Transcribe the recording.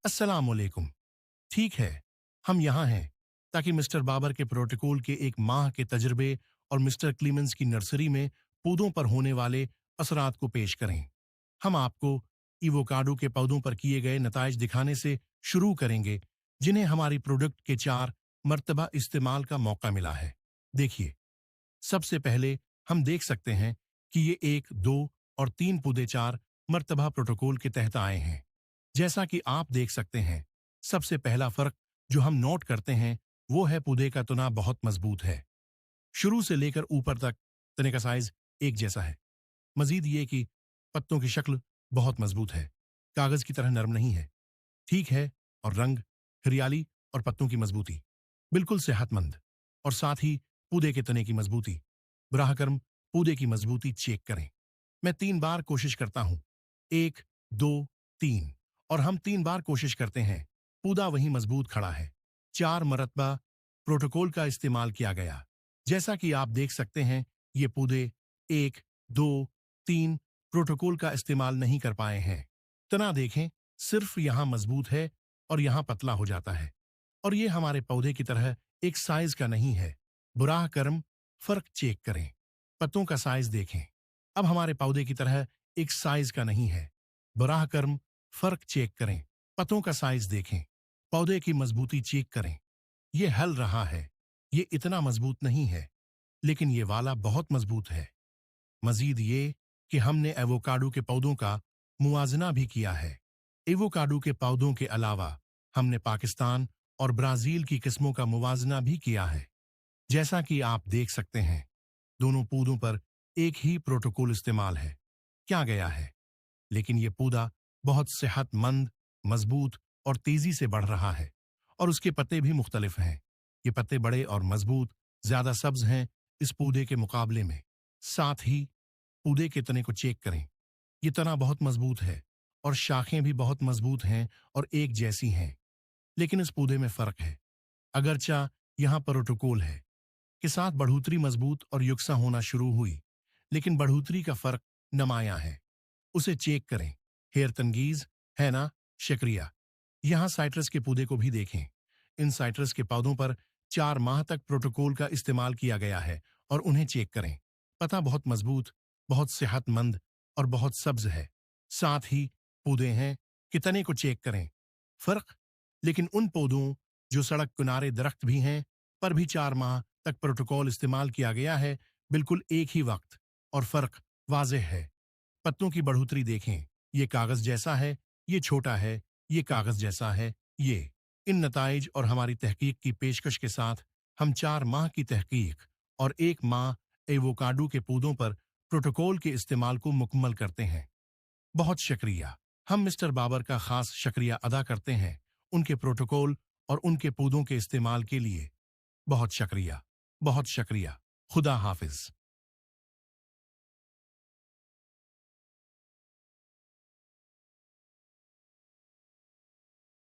अस्सलाम वालेकुम। ठीक है, हम यहाँ हैं ताकि मिस्टर बाबर के प्रोटोकॉल के एक माह के तजर्बे और मिस्टर क्लीमेंस की नर्सरी में पौधों पर होने वाले असरात को पेश करें। हम आपको इवोकाडो के पौधों पर किए गए नताइज दिखाने से शुरू करेंगे, जिन्हें हमारी प्रोडक्ट के 4 मर्तबा इस्तेमाल का मौका मिला है। देखिए, सबसे पहले हम देख सकते हैं कि ये 1, 2 और 3 पौधे 4 मर्तबा प्रोटोकॉल के तहत आए हैं। जैसा कि आप देख सकते हैं, सबसे पहला फर्क जो हम नोट करते हैं वो है पौधे का तना बहुत मजबूत है। शुरू से लेकर ऊपर तक तने का साइज एक जैसा है। मजीद ये कि पत्तों की शक्ल बहुत मजबूत है, कागज की तरह नरम नहीं है। ठीक है, और रंग, हरियाली और पत्तों की मजबूती बिल्कुल सेहतमंद। और साथ ही पौधे के तने की मजबूती। बराह करम पौधे की मजबूती चेक करें। मैं 3 बार कोशिश करता हूं, 1, 2, 3, और हम 3 बार कोशिश करते हैं, पौधा वहीं मजबूत खड़ा है। 4 मरतबा प्रोटोकॉल का इस्तेमाल किया गया। जैसा कि आप देख सकते हैं, ये पौधे 1, 2, 3 प्रोटोकॉल का इस्तेमाल नहीं कर पाए हैं। तना देखें, सिर्फ यहां मजबूत है और यहां पतला हो जाता है। और ये हमारे पौधे की तरह एक साइज का नहीं है। बुराह करम फर्क चेक करें। पत्तों का साइज देखें, अब हमारे पौधे की तरह एक साइज का नहीं है। बुराह करम फर्क चेक करें। पत्तों का साइज देखें, पौधे की मजबूती चेक करें। ये हल रहा है, ये इतना मजबूत नहीं है, लेकिन ये वाला बहुत मजबूत है। मजीद ये कि हमने एवोकाडो के पौधों का मुआजना भी किया है। एवोकाडो के पौधों के अलावा हमने पाकिस्तान और ब्राजील की किस्मों का मुवाजना भी किया है। जैसा कि आप देख सकते हैं, दोनों पौधों पर एक ही प्रोटोकॉल इस्तेमाल है क्या गया है, लेकिन ये पौधा बहुत सेहतमंद, मजबूत और तेजी से बढ़ रहा है। और उसके पत्ते भी मुख्तलिफ हैं। ये पत्ते बड़े और मजबूत, ज्यादा सब्ज हैं इस पौधे के मुकाबले में। साथ ही पौधे के तने को चेक करें, ये तना बहुत मजबूत है और शाखें भी बहुत मजबूत हैं और एक जैसी हैं। लेकिन इस पौधे में फर्क है। अगरचा यहाँ प्रोटोकॉल है के साथ बढ़ोतरी मजबूत और युक्सा होना शुरू हुई, लेकिन बढ़ोतरी का फर्क नमाया है। उसे चेक करें। हेयर तंगीज है ना? शुक्रिया। यहाँ साइट्रस के पौधे को भी देखें। इन साइट्रस के पौधों पर 4 माह तक प्रोटोकॉल का इस्तेमाल किया गया है और उन्हें चेक करें। पत्ता बहुत मजबूत, बहुत सेहतमंद और बहुत सब्ज है। साथ ही पौधे हैं कि तने को चेक करें। फर्क, लेकिन उन पौधों जो सड़क किनारे दरख्त भी हैं पर भी 4 माह तक प्रोटोकॉल इस्तेमाल किया गया है, बिल्कुल एक ही वक्त, और फर्क वाज़ेह है। पत्तों की बढ़ोतरी देखें, ये कागज जैसा है, ये छोटा है, ये कागज जैसा है। ये इन नताइज और हमारी तहकीक की पेशकश के साथ हम 4 माह की तहकीक और 1 माह एवोकाडो के पौधों पर प्रोटोकॉल के इस्तेमाल को मुकम्मल करते हैं। बहुत शुक्रिया। हम मिस्टर बाबर का खास शुक्रिया अदा करते हैं उनके प्रोटोकॉल और उनके पौधों के इस्तेमाल के लिए। बहुत शुक्रिया, बहुत शुक्रिया। खुदा हाफिज।